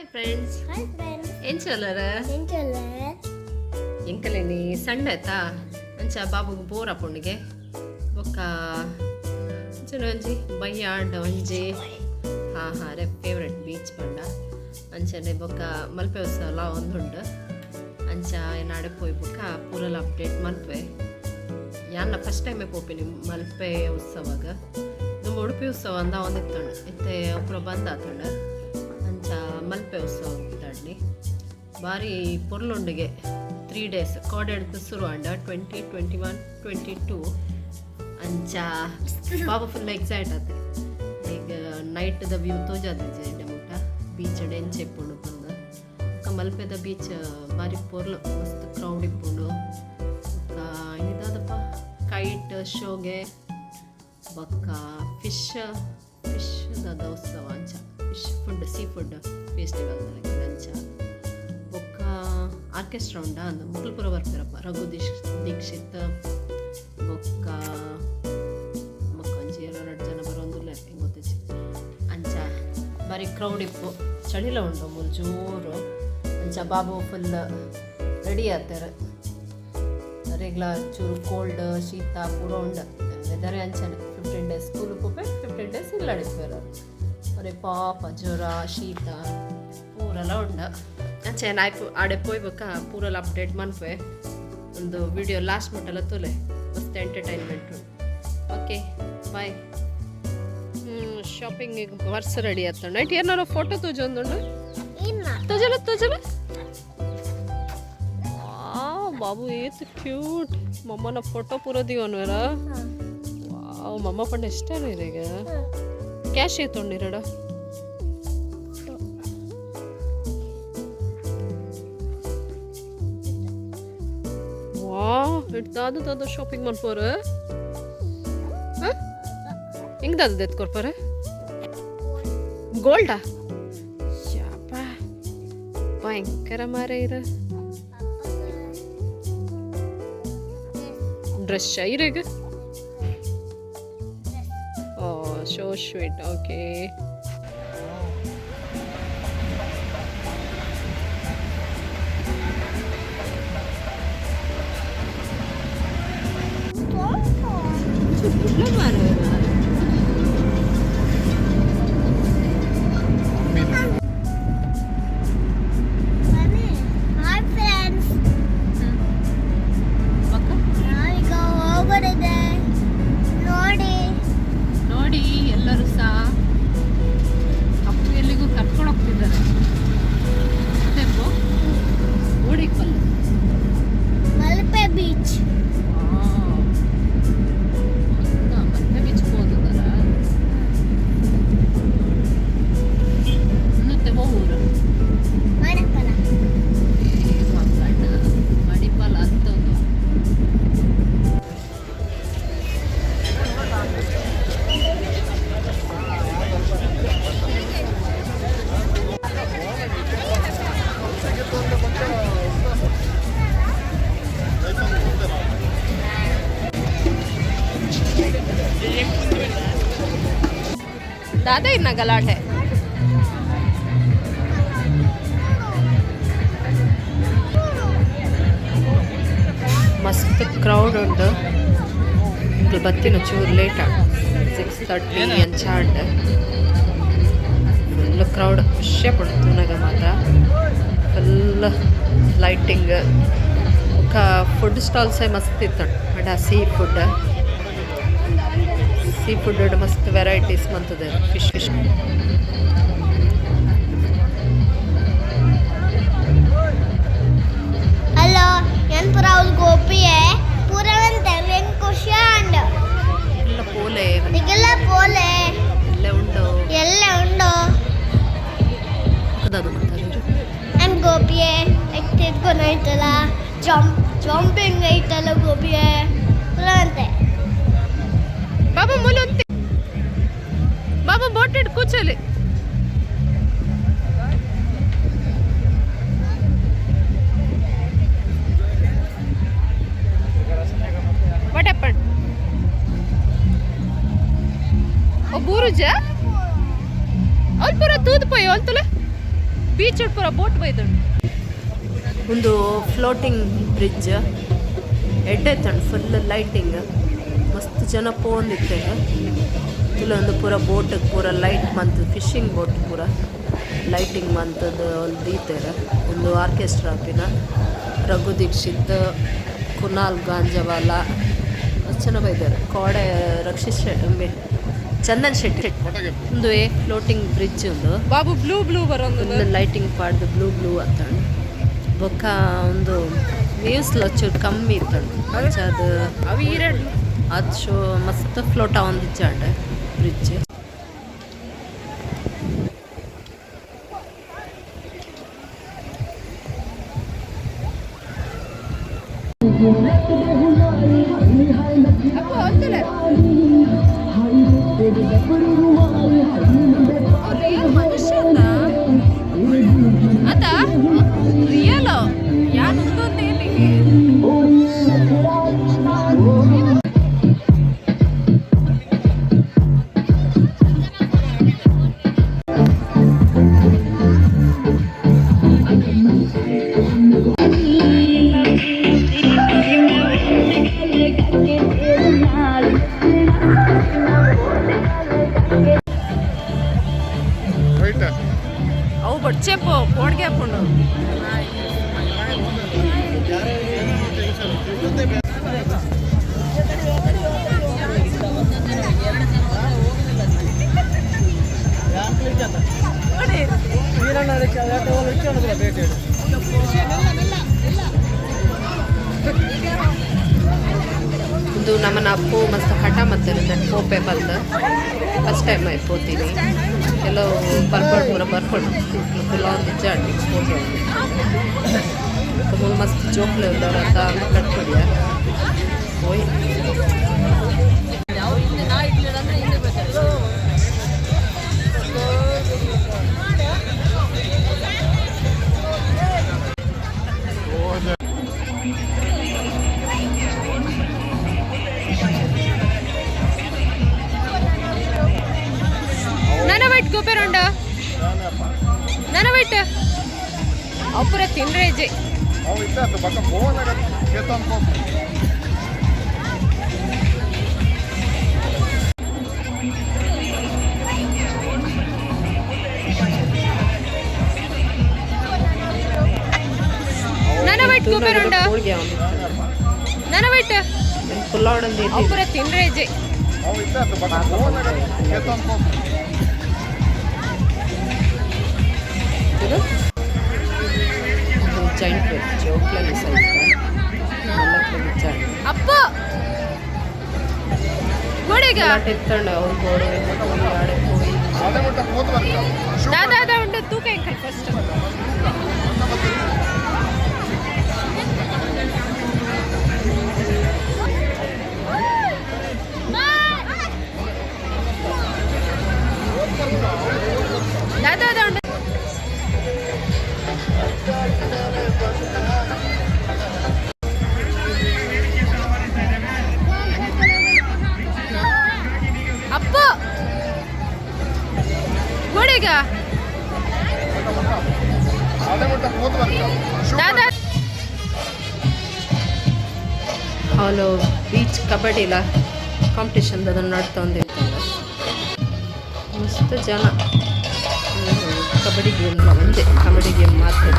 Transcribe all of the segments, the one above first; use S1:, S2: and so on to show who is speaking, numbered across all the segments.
S1: Hi friends.
S2: Hi friends.
S1: ಏನ್ ಚಲರ ಎಂಕಲೇನಿ ಸಣ್ಣ ಆಯ್ತಾ ಅಂಚ ಬಾಬುಗೆ ಬೋರ್ ಅಪ್ಪುಣಿಗೆ ಬೊಕ್ಕ ಒಂಜಿ ಬಯ್ಯಾಡ್ ಒಂಜಿ ರೇ ಫೇವ್ರೆಟ್ ಬೀಚ್ ಪಂಡ ಅಂಚನೆ ಬೊಕ್ಕ ಮಲ್ಪೆ ಉತ್ಸವ ಒಂದುಂಡು ಅಂಚ ನಾಡೆ ಪೋಯ್ ಬೊಕ್ಕ ಪೂರಲ ಅಪ್ಡೇಟ್ ಮಲ್ಪೆ ಯಾನ್ನ ಫಸ್ಟ್ ಟೈಮೇ ಪೋಪಿನಿ ಮಲ್ಪೆ ಉತ್ಸವಾಗ ನಮ್ಮ ಉಡುಪಿ ಉತ್ಸವ ಅಂದ ಒಂದಿತ್ತಂಡು ಇತ್ತೆ ಒಬ್ಬರು ಬಂದಾತಂಡು ಅಂಚ ಮಲ್ಪೆ ಉತ್ಸವ ಇತ್ತಂಡು ಬಾರಿ ಪೊರ್ಲುಂಡಿಗೆ 3 days ಕೋಡೆಡ್ದು ಶುರು ಅಂಡ 20, 21, 22 ಅಂಚ ಬಾಬಾ ಫುಲ್ ಎಕ್ಸೈಟ್ ಆತೆ ಈಗ ನೈಟ್ದ ವ್ಯೂ ತೋಜಾದಿಜೆ ಮುಟ್ಟ ಬೀಚ್ ಎಂಚೆ ಇಪ್ಪುಂಡು ಬಂದು ಮಲ್ಪೆದ ಬೀಚ್ ಬಾರಿ ಪೊರ್ಲು ಮಸ್ತ್ ಕ್ರೌಡ್ ಇಪ್ಪುಂಡು ಇದಾದಪ್ಪ ಕೈಟ್ ಶೋಗೆ ಬೊಕ್ಕ ಫಿಶ್ದ ಉತ್ಸವ ಅಂಚ fish food sea food festival ಅಂಚ ಬೊಕ್ಕ ಆರ್ಕೆಸ್ಟ್ರಾ ಉಂಡ ಅಂದು ಮುಕ್ಲಪುರ ಬರ್ತಾರಪ್ಪ ರಘು ದೀಕ್ಷಿತ್ ಬೊಕ್ಕ ಒಂಜಿ 2 ಜನ ಬರೋಂದಿಲ್ಲ ಗೊತ್ತಿಚ್ಚಿ ಅಂಚ ಬಾರಿ ಕ್ರೌಡ್ ಇಪ್ಪು ಚಳಿಲ ಉಂಡು ಮೂರು ಜೋರು ಅಂಚ ಬಾಬು ಫುಲ್ ರೆಡಿ ಆಗ್ತಾರೆ ರೆಗ್ಲ ಚೂರು ಕೋಲ್ಡ್ ಶೀತ ಪೂರ ಉಂಡು ವೆದರ್ ಅಂಚನೆ 15 days ಸ್ಕೂಲ್ ಪೋಪೆ 15 days ಇಲ್ಲ ಅಡಿಸ್ತಾರೆ ಅರೆ ಪಾಪ ಜ್ವರ ಶೀತ ಪೂರೆಲ್ಲ ಉಂಡ ಅಂಚೆ ನಾಯ್ಪು ಆಡೆ ಪೋಯ್ಬೇಕ ಪೂರೆಲ್ಲ ಅಪ್ಡೇಟ್ ಮನ್ಪೆ ಒಂದು ವಿಡಿಯೋ ಲಾಸ್ಟ್ ಮುಟ್ಟೆಲ್ಲ ತೊಲೆ ಮಸ್ತ್ ಎಂಟರ್ಟೈನ್ಮೆಂಟ್ ಓಕೆ ಬಾಯ್ ಶಾಪಿಂಗಿಗೆ ವರ್ಸ್ ರೆಡಿ ಆತ ನೈಟ್ ಏನಾರು ಫೋಟೋ ತೋಜೊಂದುಂಡು ತೋಜಲ ಬಾಬು ಏತು ಕ್ಯೂಟ್ ಮಮ್ಮನ ಫೋಟೋ ಪೂರ ದಿವನ್ವೇರ ವಾವ್ ಮಮ್ಮ ಪಂಡ ಇಷ್ಟ ಈಗ ಕ್ಯಾಶ್ ಏತೊಂಡಿರಡ ವಾವ್ ಇಟ್ದಾದ ಶಾಪಿಂಗ್ ಮಾಡ್ಕೋರ ಹಿಂಗ್ದಾದ ಎತ್ಕೊರ್ಪಾರ ಗೋಲ್ಡಾ ಶಾಪ ಭಯಂಕರ ಮಾರೇ ಇರ ಡ್ರೆಸ್ ಶೈರೆಗ ಓ ಶೋ ಸ್ವೀಟ್ ಓಕೆ ನೋಡಿ ಎಲ್ಲರೂ ಸಹ ಅಪ್ಪು ಎಲ್ಲಿಗೂ ಕರ್ಕೊಂಡು ಹೋಗ್ತಿದ್ದಾರೆ ಓಡಿಕಲ್ಲು
S2: ಮಲ್ಪೆ ಬೀಚ್
S1: ಮಲ್ಪೆ ಬೀಚ್ ಹೋದಲ್ಲ ಇನ್ನತ್ತೆ ಊರು
S2: ಮಣಪಲ
S1: ಮಣಿಪಾಲ ಅಂತಂದು दादा इतना गलाट है मस्त क्राउड उंटु बत्तिन चूर लेट 6:30 अंचाड फुल क्राउड ಖುಷಿ ಪಡ್ತುನಾಗ ಮಾತ್ರ ಫುಲ್ ಲೈಟಿಂಗ್ ఒక ಫುಡ್ ಸ್ಟಾಲ್ಸ್ ಮಸ್ತ್ ಇತ್ತು ಬಟ್ ಸೀ ಫುಡ್ ಮಸ್ತ್ ವೆರೈಟೀಸ್ ಬಂತದೆ ಫಿಶ್
S2: ಹಲೋ ഞാൻ പ്രൗൽ ഗോപിയെ പുറവന്തെ വെൻ കുഷാണ്ട്
S1: ಎಲ್ಲ ಪೋಲೆ
S2: നിഗല പോലെ
S1: ಎಲ್ಲ ಉಂಡು ಅದದು ಮಾತಾಡಿದ್ರು
S2: ഞാൻ ഗോപിയെ എക്റ്റേറ്റ് കൊണ്ടായിട്ടല്ല ജಂಪಿಂಗ್ ಐತಲ್ಲ ಗೋಪಿയെ ಪುರವಂತೆ
S1: ಬಾಬಾ ಮೂಲಂತೆ ಬಾಬಾ ಬೋಟ್ ಇಟ್ಟು ಕೂಚಲಿ ವಾಟ್ ಹ್ಯಾಪನ್ ಓ ಬೂರುಜ ಅಲ್ ಪೂರ ತೂದ್ ಪೋಯ್ ಅಲ್ತಲೆ ಬೀಚ್ ಪೂರ ಬೋಟ್ ಬೈದು ಒಂದು ಫ್ಲೋಟಿಂಗ್ ಬ್ರಿಡ್ಜ್ ಎಡ್ಡೆತ್ತಂಡು ಫುಲ್ ಲೈಟಿಂಗ್ ಮಸ್ತ್ ಜನ ಪೋಂದಿತ್ತೇನೆ ಇಲ್ಲೊಂದು ಪೂರ ಬೋಟ್ ಪೂರ ಲೈಟ್ ಮಂತ್ ಫಿಶಿಂಗ್ ಬೋಟ್ ಪೂರ ಲೈಟಿಂಗ್ ಮಂತದ್ದು ಒಂದು ದೀತೆರ ಒಂದು ಆರ್ಕೆಸ್ಟ್ರಾ ಆಪಿನ ರಘು ದೀಕ್ಷಿತ್ ಕುನಾಲ್ ಗಾಂಜವಾಲ ಮಸ್ತ್ ಜನ ಬೈದಾರೆ ಕೋಡೆ ರಕ್ಷಿತ್ ಶೆಟ್ಟಿ ಚಂದನ್ ಶೆಟ್ಟಿ ಒಂದು ಫ್ಲೋಟಿಂಗ್ ಬ್ರಿಡ್ಜ್ ಒಂದು ಬಾಬು ಬ್ಲೂ ಬ್ಲೂ ಬರೋದು ಲೈಟಿಂಗ್ ಪಾಡ್ದು ಬ್ಲೂ ಬ್ಲೂ ಅಂತಂಡು ಬೊಕ್ಕ ಒಂದು ವೇವ್ಸ್ ಲಚ್ಚೂರು ಕಮ್ಮಿ ಇತ್ತಂಡು ಅದು ಅವು ಈರಡು ಅದು ಶೋ ಮಸ್ತ್ ಫ್ಲೋಟ ಒಂದು ಇಚ್ಚಾಂಡೆ ಬ್ರಿಡ್ಜ್ ಅದ ರಿಯಲ್ ಯಾನೊಂದೊಂದೇ ಅವು ಬಡ್ಚೆಪ್ಪು ಕೋಡ್ಗೆ ಹಾಕೊಂಡು ಇದು ನಮ್ಮನ್ನ ಅಪ್ಪು ಮಸ್ತ್ ಹಠ ಮತ್ತೆ ಪೋಪೆ ಬಂದು ಫಸ್ಟ್ ಟೈಮ್ ಆಯ್ತು ಹೋಗ್ತೀನಿ ಎಲ್ಲೋ ಬರ್ಕೊಂಡು ಪೂರ ಬರ್ಕೊಂಡು ಕೆಲವೊಂದು ನಿಜ ಅಡ್ಡಿ ಹೋಗಿ ತುಂಬ ಮಸ್ತ್ ಜೋಕ್ಲೆ ಇದ್ದವ್ರ ಅಂತ ಕಟ್ಕೊಡಿಯ ಹೋಯ್ ಗೊಬ್ಬರ ನನ್ನ ಬಿಟ್ಟು ಅಪ್ಪುರ ತಿಂದ್ರೆ ಹೆಜ್ಜೆ ನನ್ನ ಬಿಟ್ಟು ಗೊಬ್ಬರ ನನ್ನ ಬಿಟ್ಟು ಅಪ್ಪುರ ತಿಂದ್ರೆ ಹೆಜ್ಜೆ ಜಾಯಿಂಟ್ ಜೋಕ್ಲಲ್ಲಿ ಅಪ್ಪ ಗೋಡೆಗ ಎತ್ತಂಡ ಅವ್ರು ಗೋಡೆ ಆಡಕ್ಕೆ ಹೋಗಿ ದಾದ ಉಂಟು ತೂಕ ಎಂಕಲ್ ಫಸ್ಟ್ ದಾದ ಉಂಟು ಅಪ್ಪ ಗೋಡೆಗ ಅವನು ಬೀಚ್ ಕಬಡ್ಡಿಲ ಕಾಂಪಿಟೇಷನ್ ಅದನ್ನು ನಡ್ತಾ ಒಂದಿರ್ತಾರೆ ಮಸ್ತ್ ಜನ ಕಬಡ್ಡಿ ಗೇಮ್ ಒಂದೇ ಕಬಡ್ಡಿ ಗೇಮ್ ಮಾತ್ರ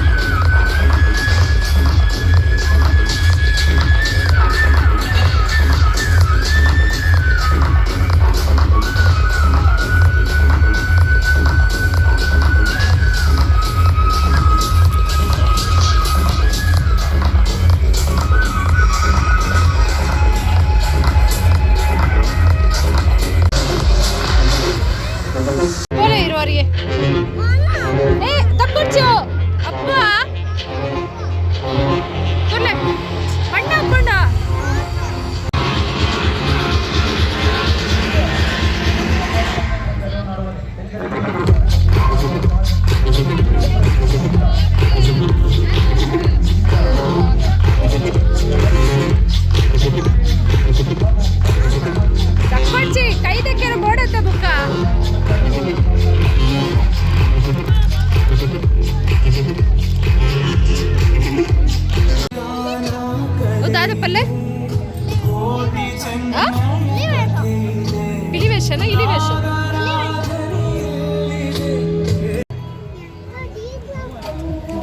S1: ಇರುವವರಿಗೆ ಏ ತಕ್ಕೊಡ್ಚು ಅಪ್ಪ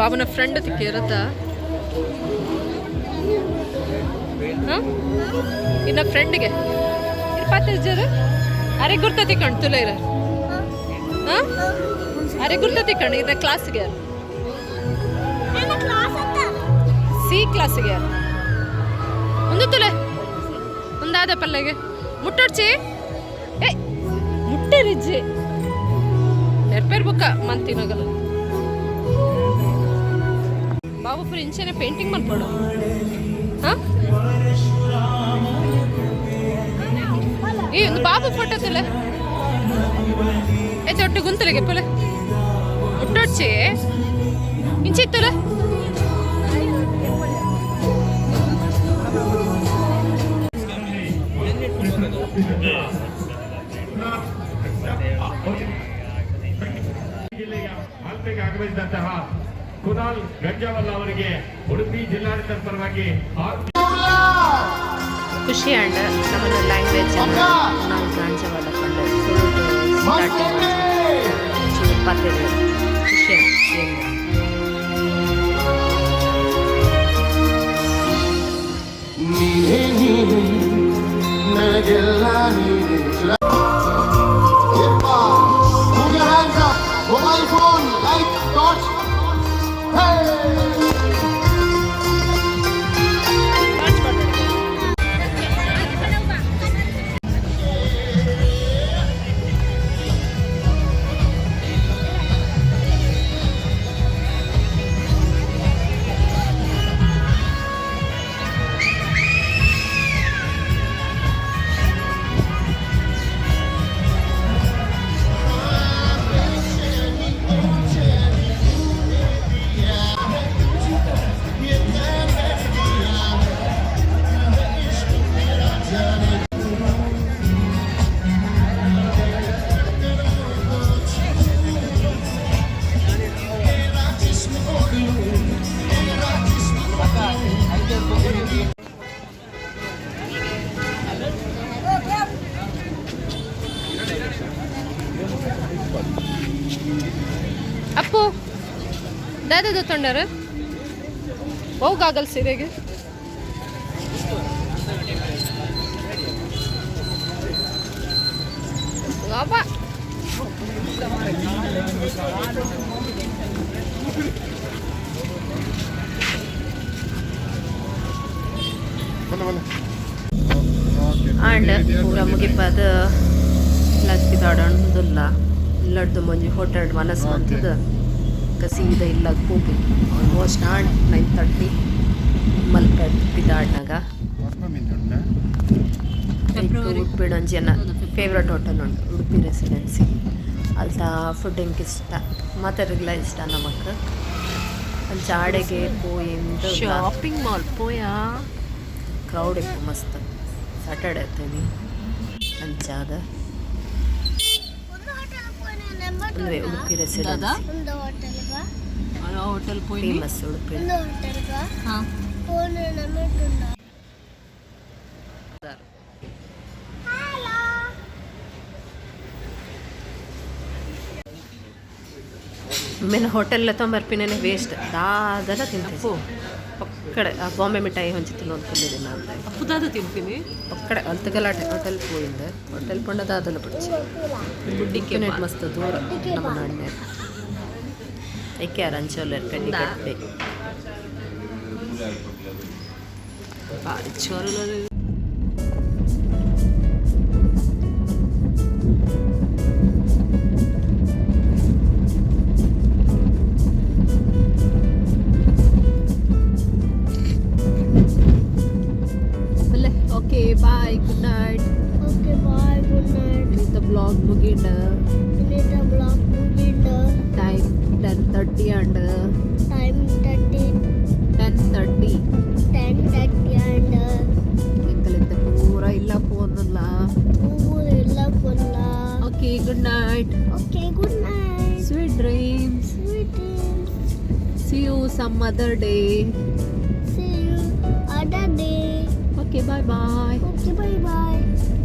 S1: ಬಾಬುನ ಫ್ರೆಂಡ್ ತಿಕ್ಕಿ ಇರುತ್ತಾ ಇನ್ನ ಫ್ರೆಂಡ್ಗೆ ಇರ್ಪಾತಿಜರು ಅರೆ ಗುರ್ತ ತಿಕ್ಕೊಂಡು ತುಲ ಇರ ಅರೆ ಗುರ್ತ ತಿಕ್ಕೊಂಡು ಇದ ಕ್ಲಾಸ್ಗೆ ಸಿ ಕ್ಲಾಸ್ಗೆ ಒಂದು ತುಲೆ ಒಂದಾದ ಪಲ್ಲೆಗೆ ಮುಟ್ಟೊಡ್ಚಿ ಏ ಮುಟ್ಟರಿಜ್ಜಿ ನೆರ್ಪೇರ್ ಬುಕ್ಕ ಮಂತಿನಗಲ್ಲ ಬಾಬು ಫುಲ್ ಇಂಚೆನೆ ಪೇಂಟಿಂಗ್ ಮಾಡ್ಕೊಡು ಹಾಂ ಈ ಒಂದು ಬಾಬು ಫೋಟೋ ತುಲೆ ಏ ಚೊಟ್ಟು ಗುಂತಲಿಗೆ ಪುಲೆ ಮುಟ್ಟೊಡ್ಚಿ ಇಂಚಿತ್ತುಲೆ
S3: ಜಿಲ್ಲೆಯ ಮಾಲ್ಪೆಗೆ ಆಗಮಿಸಿದಂತಹ ಕುನಾಲ್ ಗಂಜಾವಲ್ಲ ಅವರಿಗೆ ಉಡುಪಿ ಜಿಲ್ಲಾಡಳಿತದ ಪರವಾಗಿ
S1: ಖುಷಿ ಅಂಡ್ ನಮ್ಮನ್ನ ಲ್ಯಾಂಗ್ವೇಜ್ ನಾವು ಗಾಂಜಾವಲ್ಲ ಕಂಡು ಪತ್ತೇವೆ ಖುಷಿ
S4: ನನಗೆಲ್ಲ mobile phone light torch
S1: Appu ದಾದ ತೊಂಡಾರ ಹೋಗಾಗಲ್ ಸೀರೆಗೆ ಬಾಬಾ ಆಂಡ್ ಪೂರ ಮುಗಿಪಾದ ಲಕ್ಕಿ ದಾಡೋದಿಲ್ಲ ಇಲ್ಲಡ್ದು ಮುಂಜಿ ಹೋಟೆಲ್ ಮನಸ್ಸು ಅಂತದ ಸೀದಾ ಇಲ್ಲ ಹೋಗಿ ಆಲ್ಮೋಸ್ಟ್ 9:30 ಮಲ್ಪೆ ಬಿದ್ದಾಡ್ನಾಗ ಉಡುಪಿ ಒಂಜಿ ನನ್ನ ಫೇವ್ರೆಟ್ ಹೋಟೆಲ್ ಉಂಟು ಉಡುಪಿ ರೆಸಿಡೆನ್ಸಿ ಅಲ್ದ ಫುಡ್ಡಿಂಗ್ ಇಷ್ಟ ಮಾತಾಡಿಗ್ಲ ಇಷ್ಟ ನಮಕ್ ಚಾಡೆಗೆ ಪೋಯಿಂದು ಶಾಪಿಂಗ್ ಮಾಲ್ ಪೋಯಾ ಕ್ರೌಡ್ ಇತ್ತು ಮಸ್ತ್ ಸಾಟರ್ಡೆ ಇರ್ತೀನಿ ಅಂಚಾದ ಅಂದ್ರೆ Udupi residency hotel famous Udupi main hotel ತೊಂಬರ್ಪಿನೇ ವೇಸ್ಟ್ ದಾದೆಲ್ಲ ತಿಂತೀವಿ ಪಕ್ಕಡೆ ಆ ಬಾಂಬೆ ಮಿಠಾಯಿ ಹೊಂಚಿತ್ತಿಲ್ಲ ಅಂದ್ಕೊಂಡಿದ್ದೀನಿ ಅಂತ ಅಪ್ಪುದಾದ ತಿಂತೀನಿ ಪಕ್ಕಡೆ ಅಲ್ತ ಗಲಾಟೆ ಹೋಟೆಲ್ ಹೋಯಿಂದ ಹೋಟೆಲ್ ಪೊಂಡದಾದೆಲ್ಲ ಬಿಡಿಸಿ ಬುಡ್ಡಿಕ್ಕೆ ನೆಟ್ ಮಸ್ತ್ ದೂರ ನಮ್ಮ ನಾಣ್ಯ ಏಕೆ ರಂಚೋಲರ್ ಕಡ್ಡಿ ಕಟ್ಟೆ ಭಾರಿ ಚೋಲ Okay, bye. Good night.
S2: Okay, bye. Good night.
S1: Inita vlog muginda. Time 10:30 and
S2: Time 30.
S1: 10:30.
S2: 10:30 and
S1: ಎಂಕಲಿಂದ ಪೂರ ಇಲ್ಲ ಫೋನಲ್ಲ.
S2: ಇಲ್ಲ ಪುಲ್ಲ.
S1: Okay, good night.
S2: Okay, good night.
S1: Sweet dreams.
S2: Sweet dreams.
S1: See you some other day.
S2: See you other day.
S1: Okay, bye bye.
S2: Okay, bye bye.